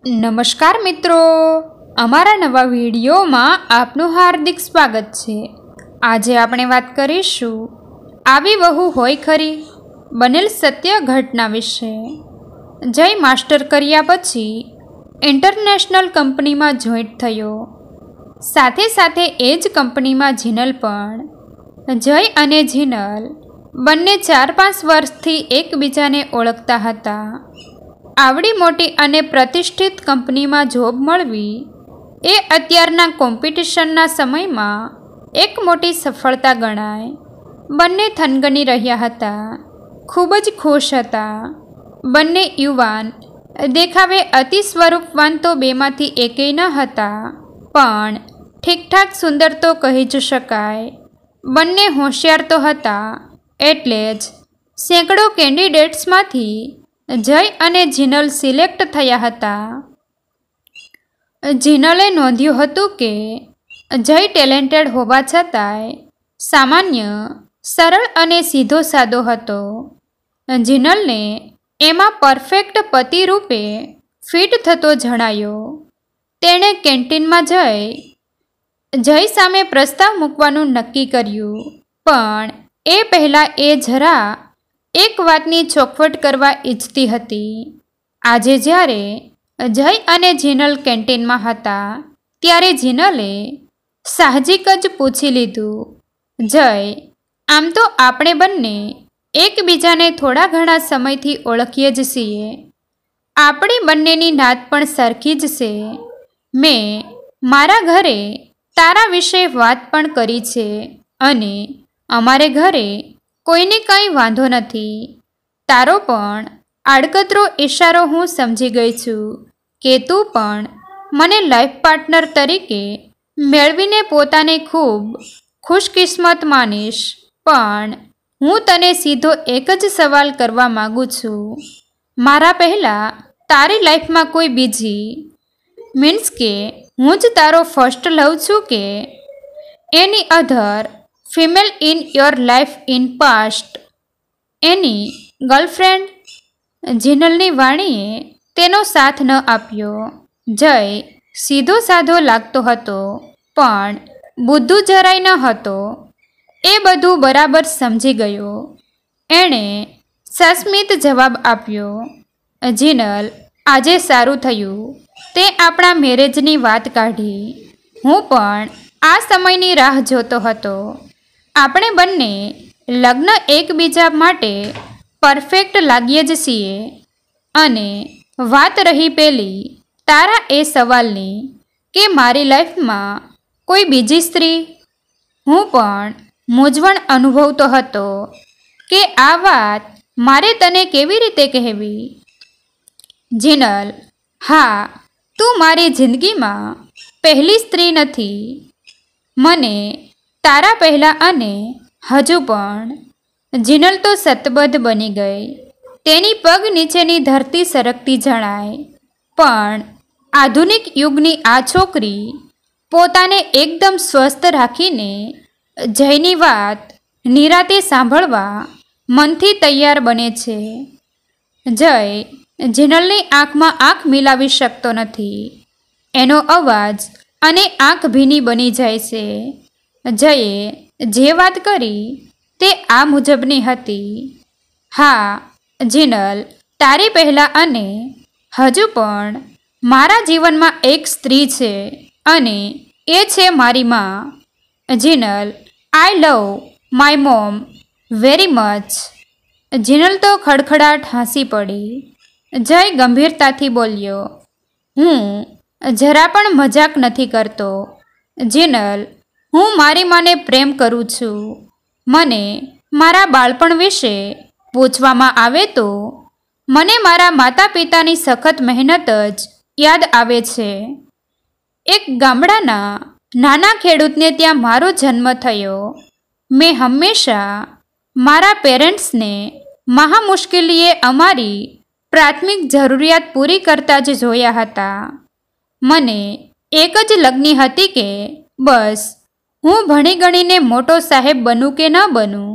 નમસ્કાર મિત્રો, અમારા નવા વિડીયોમાં આપનું હાર્દિક સ્વાગત છે। આજે આપણે વાત કરીશું આવી વહુ હોય ખરી બનેલ સત્ય ઘટના વિશે। જય માસ્ટર કર્યા પછી ઇન્ટરનેશનલ કંપનીમાં જોઈન્ટ થયો, સાથે સાથે એ જ કંપનીમાં જીનલ પણ। જય અને જીનલ બંને 4-5 વર્ષથી એકબીજાને ઓળખતા હતા। આવડી મોટી અને પ્રતિષ્ઠિત કંપનીમાં જોબ મળવી એ અત્યારના કોમ્પિટિશનના સમયમાં એક મોટી સફળતા ગણાય। બંને થનગની રહ્યા હતા, ખૂબ જ ખુશ હતા। બંને યુવાન, દેખાવે અતિ સ્વરૂપવાન તો બેમાંથી એકેય ન હતા, પણ ઠીકઠાક સુંદર તો કહી જ શકાય। બંને હોશિયાર તો હતા, એટલે જ સેંકડો કેન્ડિડેટ્સમાંથી જય અને જીનલ સિલેક્ટ થયા હતા। જીનલે નોંધ્યું હતું કે જય ટેલેન્ટેડ હોવા છતાંય સામાન્ય, સરળ અને સીધો સાદો હતો। જીનલને એમાં પરફેક્ટ પતિ રૂપે ફિટ થતો જણાયો। તેણે કેન્ટીનમાં જય સામે પ્રસ્તાવ મૂકવાનું નક્કી કર્યું, પણ એ પહેલાં એ જરા એક વાતની ચોખવટ કરવા ઈચ્છતી હતી। આજે જ્યારે જય અને જીનલ કેન્ટીનમાં હતા, ત્યારે જીનલે સાહજિક જ પૂછી લીધું, જય, આમ તો આપણે બંને એકબીજાને થોડા ઘણા સમયથી ઓળખીએ જ છીએ। આપણી બંનેની નાત પણ સરખી જ છે। મેં મારા ઘરે તારા વિશે વાત પણ કરી છે, અને અમારે ઘરે કોઈને કંઈ વાંધો નથી। તારો પણ આડકતરો ઈશારો હું સમજી ગઈ છું કે તું પણ મને લાઈફ પાર્ટનર તરીકે મેળવીને પોતાને ખૂબ ખુશકિસ્મત માનીશ। પણ હું તને સીધો એક જ સવાલ કરવા માગું છું, મારા પહેલાં તારી લાઈફમાં કોઈ બીજી, મીન્સ કે હું જ તારો ફર્સ્ટ લવ છું કે any other female in your life in past, any girlfriend? જીનલની વાણીએ તેનો સાથ ન આપ્યો। જય સીધો સાધો લાગતો હતો, પણ બુદ્ધુ જરાય ન હતો। એ બધું બરાબર સમજી ગયો। એણે સસ્મિત જવાબ આપ્યો, જીનલ, આજે સારું થયું તે આપણા મેરેજની વાત કાઢી। હું પણ આ સમયની રાહ જોતો હતો। આપણે બંને લગ્ન એકબીજા માટે પરફેક્ટ લાગીએ જ છીએ। અને વાત રહી પેલી તારા એ સવાલની કે મારી લાઈફમાં કોઈ બીજી સ્ત્રી, હું પણ મૂંઝવણ અનુભવતો હતો કે આ વાત મારે તને કેવી રીતે કહેવી। જીનલ, હા, તું મારી જિંદગીમાં પહેલી સ્ત્રી નથી। મને તારા પહેલાં અને હજુ પણ। જીનલ તો સતબદ્ધ બની ગઈ। તેની પગ નીચેની ધરતી સરકતી જણાય। પણ આધુનિક યુગની આ છોકરી પોતાને એકદમ સ્વસ્થ રાખીને જયની વાત નિરાતે સાંભળવા મનથી તૈયાર બને છે। જય જીનલની આંખમાં આંખ મિલાવી શકતો નથી। એનો અવાજ અને આંખ ભીની બની જાય છે। જયે જે વાત કરી તે આ મુજબની હતી, હા જીનલ, તારી પહેલાં અને હજુ પણ મારા જીવનમાં એક સ્ત્રી છે, અને એ છે મારી માં। Jinal, I love my mom very much. Jinal તો ખડખડાટ હસી પડી। જય ગંભીરતાથી બોલ્યો, હું જરા પણ મજાક નથી કરતો। જીનલ, હું મારી માને પ્રેમ કરું છું। મને મારા બાળપણ વિશે પૂછવામાં આવે તો મને મારા માતા પિતાની સખત મહેનત જ યાદ આવે છે। એક ગામડાના નાના ખેડૂતને ત્યાં મારો જન્મ થયો। મેં હંમેશા મારા પેરેન્ટ્સને મહા મુશ્કેલીએ અમારી પ્રાથમિક જરૂરિયાત પૂરી કરતા જ જોયા હતા। મને એક જ લગ્ની હતી કે બસ હું ભણી ગણીને મોટો સાહેબ બનું કે ન બનું,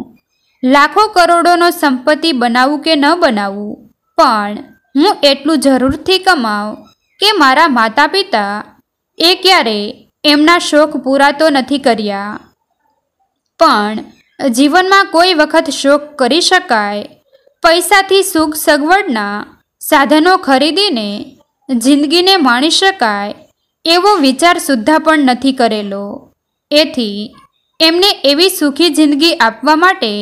લાખો કરોડોનો સંપત્તિ બનાવું કે ન બનાવું, પણ હું એટલું જરૂરથી કમાઉં કે મારા માતા પિતા એ ક્યારે એમના શોખ પૂરા તો નથી કર્યા, પણ જીવનમાં કોઈ વખત શોખ કરી શકાય, પૈસાથી સુખ સગવડના સાધનો ખરીદીને જિંદગીને માણી શકાય એવો વિચાર સુદ્ધા પણ નથી કરેલો. એથી એમને એવી સુખી જિંદગી આપવા માટે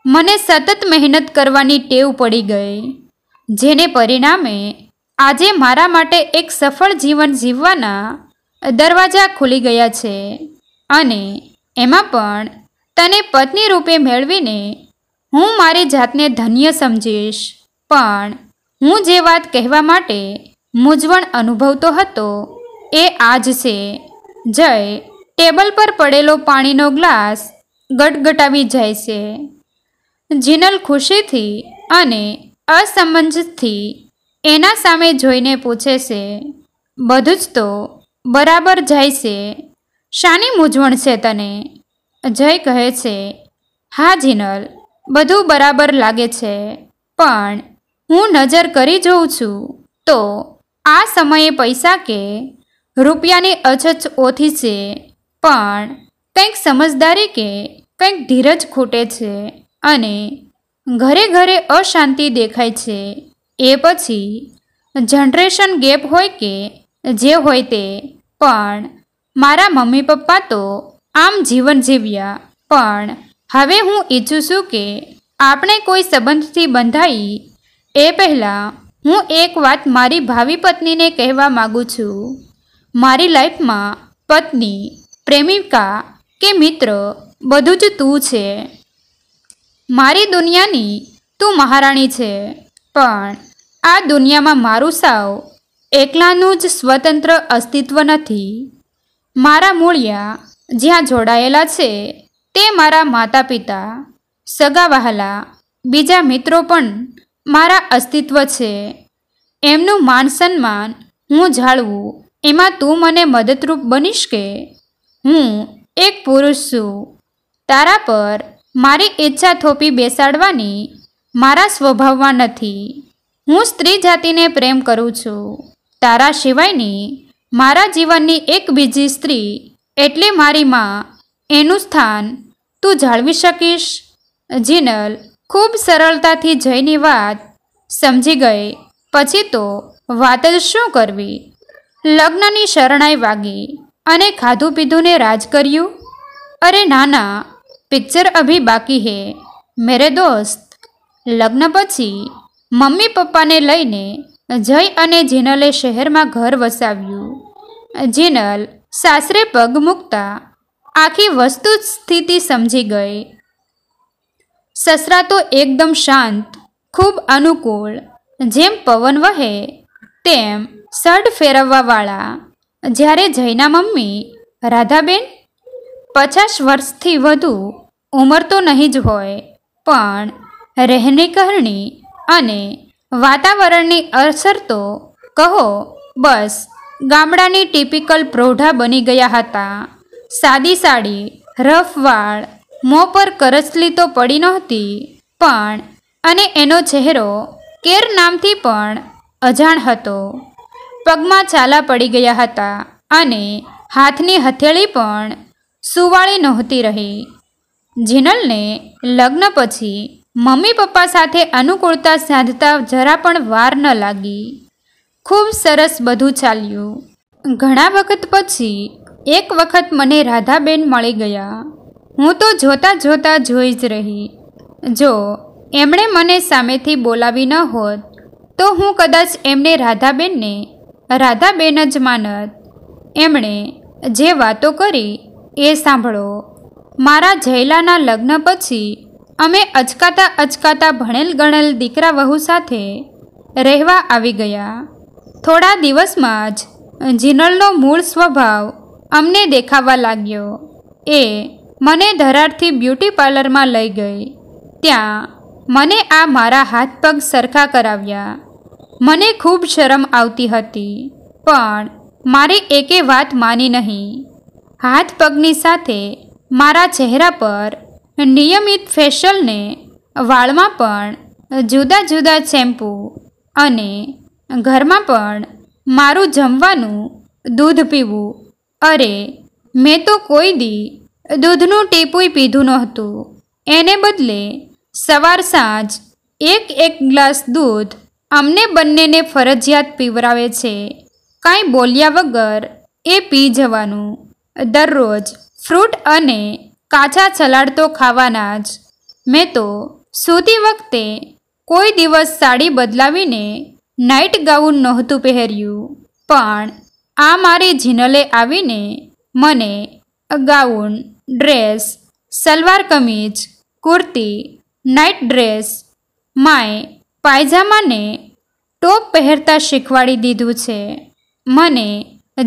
મને સતત મહેનત કરવાની ટેવ પડી ગઈ, જેને પરિણામે આજે મારા માટે એક સફળ જીવન જીવવાના દરવાજા ખુલી ગયા છે. અને એમાં પણ તને પત્ની રૂપે મેળવીને હું મારી જાતને ધન્ય સમજીશ. પણ હું જે વાત કહેવા માટે મૂંઝવણ અનુભવતો હતો એ આ જ છે. જય ટેબલ પર પડેલો પાણીનો ગ્લાસ ગટગટાવી જાય છે. જીનલ ખુશીથી અને અસમંજસથી એના સામે જોઈને પૂછે છે, બધું જ તો બરાબર જાય છે, શાની મૂંઝવણ છે તને? જય કહે છે, હા જીનલ, બધું બરાબર લાગે છે, પણ હું નજર કરી જોઉં છું તો આ સમયે પૈસા કે રૂપિયાની અછત ઓછી છે, પણ કંઈક સમજદારી કે કંઈક ધીરજ ખૂટે છે અને ઘરે ઘરે અશાંતિ દેખાય છે. એ પછી જનરેશન ગેપ હોય કે જે હોય તે, પણ મારા મમ્મી પપ્પા તો આમ જીવન જીવ્યા, પણ હવે હું ઈચ્છું છું કે આપણે કોઈ સંબંધથી બંધાઈ એ પહેલાં હું એક વાત મારી ભાવિ પત્નીને કહેવા માગું છું. મારી લાઈફમાં પત્ની, પ્રેમિકા કે મિત્ર બધું જ તું છે. મારી દુનિયાની તું મહારાણી છે, પણ આ દુનિયામાં મારું સાવ એકલાનું જ સ્વતંત્ર અસ્તિત્વ નથી. મારા મૂળિયા જ્યાં જોડાયેલા છે તે મારા માતા પિતા, સગા વહાલા, બીજા મિત્રો પણ મારા અસ્તિત્વ છે. એમનું માન સન્માન હું જાળવું એમાં તું મને મદદરૂપ બનીશ કે? હું એક પુરુષ છું. તારા પર મારી ઈચ્છા થોપી બેસાડવાની મારા સ્વભાવમાં નથી. હું સ્ત્રી જાતિને પ્રેમ કરું છું. તારા સિવાયની મારા જીવનની એક બીજી સ્ત્રી એટલે મારી માં, એનું સ્થાન તું જાળવી શકીશ? જીનલ ખૂબ સરળતાથી જયની વાત સમજી ગઈ. પછી તો વાત જ શું કરવી. લગ્નની શરણાઈ વાગી અને ખાધું પીધુંને રાજ કર્યું. અરે નાના, પિક્ચર અભી બાકી હે મેરે દોસ્ત. લગ્ન પછી મમ્મી પપ્પાને લઈને જય અને જીનલે શહેરમાં ઘર વસાવ્યું. જીનલ સાસરે પગ મૂકતા આખી વસ્તુ સ્થિતિ સમજી ગઈ. સસરા તો એકદમ શાંત, ખૂબ અનુકૂળ, જેમ પવન વહે તેમ સડ ફેરવવાવાળા. જ્યારે જયના મમ્મી રાધાબેન 50 વર્ષથી વધુ ઉંમર તો નહીં જ હોય, પણ રહેણી કહેણી અને વાતાવરણની અસર તો કહો બસ ગામડાની ટિપિકલ પ્રૌઢા બની ગયા હતા. સાદી સાડી, રફ વાળ, મોં પર કરચલી તો પડી નહોતી, પણ અને એનો ચહેરો કેર નામથી પણ અજાણ હતો. પગમાં છાલા પડી ગયા હતા અને હાથની હથેળી પણ સુવાળી નહોતી રહી. જીનલને લગ્ન પછી મમ્મી પપ્પા સાથે અનુકૂળતા સાધતા જરા પણ વાર ન લાગી. ખૂબ સરસ બધું ચાલ્યું. ઘણા વખત પછી એક વખત મને રાધાબેન મળી ગયા. હું તો જોતા જોતા જોઈ જ રહી. જો એમણે મને સામેથી બોલાવી ન હોત તો હું કદાચ એમને રાધાબેનને રાધાબેન જ માનત. એમણે જે વાતો કરી એ સાંભળો. મારા જયલાના લગ્ન પછી અમે અચકાતા ભણેલ ગણેલ દીકરા વહુ સાથે રહેવા આવી ગયા. થોડા દિવસમાં જ જીનલનો મૂળ સ્વભાવ અમને દેખાવા લાગ્યો. એ મને ધરારથી બ્યુટી પાર્લરમાં લઈ ગઈ. ત્યાં મને આ મારા હાથ પગ સરખા કરાવ્યા. મને ખૂબ શરમ આવતી હતી, પણ મારી એકે વાત માની નહીં. હાથ પગની સાથે મારા ચહેરા પર નિયમિત ફેશિયલને વાળમાં પણ જુદા જુદા શેમ્પૂ અને ઘરમાં પણ મારું જમવાનું દૂધ પીવું. અરે, મેં તો કોઈ દી દૂધનું ટીપુંય પીધું નહોતું. એને બદલે સવાર સાંજ એક ગ્લાસ દૂધ અમને બંનેને ફરજિયાત પીવરાવે છે. કાંઈ બોલ્યા વગર એ પી જવાનું. દરરોજ ફ્રૂટ અને કાચા સલાડ તો ખાવાના જ. મેં તો સૂતી વખતે કોઈ દિવસ સાડી બદલાવીને નાઇટ ગાઉન નહોતું પહેર્યું. પણ આ મારી જીનલે આવીને મને gown, dress, salwar kameez, kurti, night dress, માય પાયજામાને ટોપ પહેરતા શીખવાડી દીધું છે. મને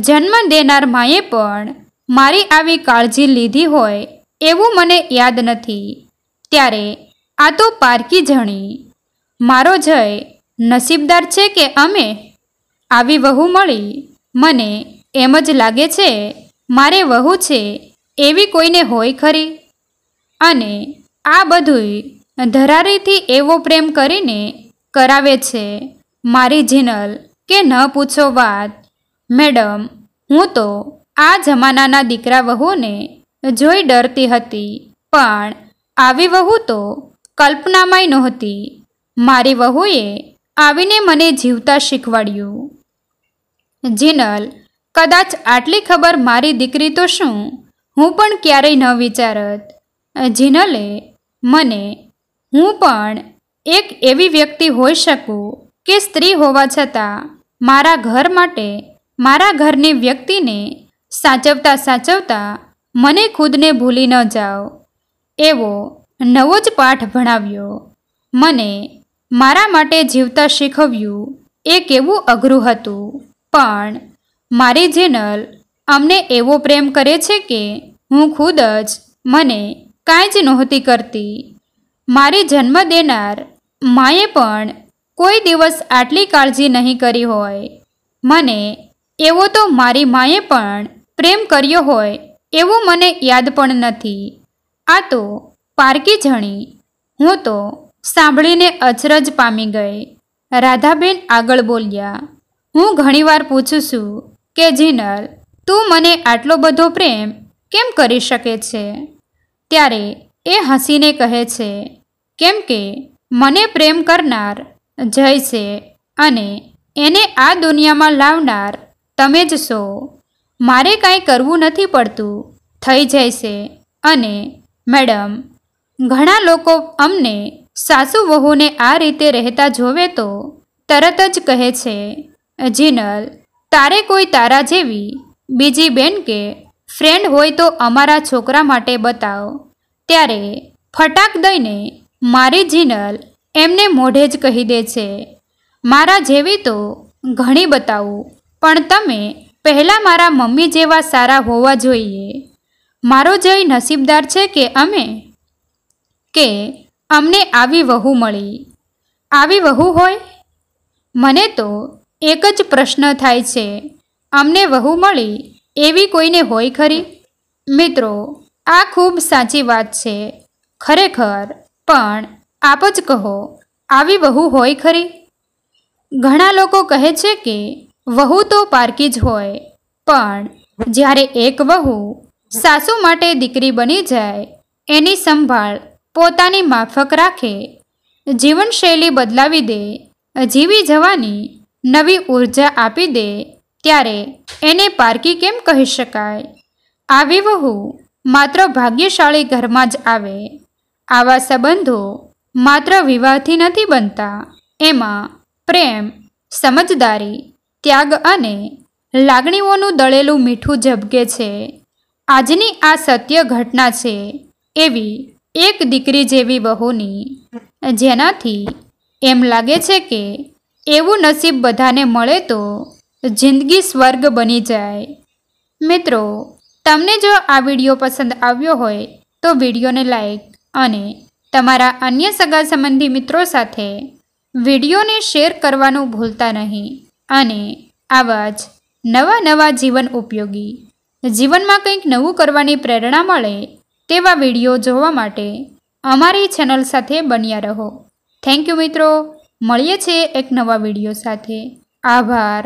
જન્મ દેનાર માએ પણ મારી આવી કાળજી લીધી હોય એવું મને યાદ નથી. ત્યારે આ તો પારકી જણી. મારો જય નસીબદાર છે કે અમે આવી વહુ મળી. મને એમ જ લાગે છે મારે વહુ છે એવી કોઈને હોય ખરી. અને આ બધુંય ધરારીથી એવો પ્રેમ કરીને કરાવે છે મારી જીનલ કે ન પૂછો વાત. મેડમ, હું તો આ જમાનાના દીકરા વહુને જોઈ ડરતી હતી, પણ આવી વહુ તો કલ્પનામાંય નહોતી. મારી વહુએ આવીને મને જીવતા શીખવાડ્યું. જીનલ, કદાચ આટલી ખબર મારી દીકરી તો શું હું પણ ક્યારેય ન વિચારત. જીનલે મને હું પણ એક એવી વ્યક્તિ હોઈ શકું કે સ્ત્રી હોવા છતાં મારા ઘર માટે મારા ઘરની વ્યક્તિને સાચવતા સાચવતા મને ખુદને ભૂલી ન જાઉં એવો નવો જ પાઠ ભણાવ્યો. મને મારા માટે જીવતા શીખવ્યું. એ કેવું અઘરું હતું. પણ મારી જીનલ અમને એવો પ્રેમ કરે છે કે હું ખુદ જ મને કાંઈ જ નહોતી કરતી. મારી જન્મ દેનાર માએ પણ કોઈ દિવસ આટલી કાળજી નહીં કરી હોય. મને એવો તો મારી માએ પણ પ્રેમ કર્યો હોય એવું મને યાદ પણ નથી. આ તો પારકી જણી. હું તો સાંભળીને અચરજ પામી ગઈ. રાધાબેન આગળ બોલ્યા. હું ઘણીવાર પૂછું છું કે જીનલ, તું મને આટલો બધો પ્રેમ કેમ કરી શકે છે? ત્યારે એ હસીને કહે છે, કેમ કે મને પ્રેમ કરનાર જય છે અને એને આ દુનિયામાં લાવનાર તમે જ છો. મારે કાંઈ કરવું નથી પડતું, થઈ જાય છે. અને મેડમ, ઘણા લોકો અમને સાસુ વહુને આ રીતે રહેતા જોવે તો તરત જ કહે છે, જીનલ, તારે કોઈ તારા જેવી બીજી બેન કે ફ્રેન્ડ હોય તો અમારા છોકરા માટે બતાવ. ત્યારે ફટાક દઈને મારી જીનલ એમને મોઢે જ કહી દે છે, મારા જેવી તો ઘણી બતાવું, પણ તમે પહેલાં મારા મમ્મી જેવા સારા હોવા જોઈએ. મારો જય નસીબદાર છે કે અમને આવી વહુ મળી. આવી વહુ હોય? મને તો એક જ પ્રશ્ન થાય છે, અમને વહુ મળી એવી કોઈને હોય ખરી? મિત્રો, આ ખૂબ સાચી વાત છે ખરેખર, પણ આપ જ કહો, આવી વહુ હોય ખરી? ઘણા લોકો કહે છે કે વહુ તો પારકી જ હોય, પણ જ્યારે એક વહુ સાસુ માટે દીકરી બની જાય, એની સંભાળ પોતાની માફક રાખે, જીવનશૈલી બદલાવી દે, જીવી જવાની નવી ઉર્જા આપી દે, ત્યારે એને પારકી કેમ કહી શકાય? આવી વહુ માત્ર ભાગ્યશાળી ઘરમાં જ આવે. આવા સંબંધો માત્ર વિવાહથી નથી બનતા. એમાં પ્રેમ, સમજદારી, ત્યાગ અને લાગણીઓનું દળેલું મીઠું ઝબકે છે. આજની આ સત્ય ઘટના છે એવી એક દીકરી જેવી વહુની, જેનાથી એમ લાગે છે કે એવું નસીબ બધાને મળે તો જિંદગી સ્વર્ગ બની જાય. મિત્રો, તમને જો આ વિડીયો પસંદ આવ્યો હોય તો વિડીયોને લાઈક અને તમારા અન્ય સગા સંબંધી મિત્રો સાથે વિડીયોને શેર કરવાનું ભૂલતા નહીં. અને આવા જ નવા જીવન ઉપયોગી, જીવનમાં કંઈક નવું કરવાની પ્રેરણા મળે તેવા વિડીયો જોવા માટે અમારી ચેનલ સાથે બન્યા રહો. થેન્ક યુ મિત્રો. મળીએ છીએ એક નવા વિડીયો સાથે. આભાર.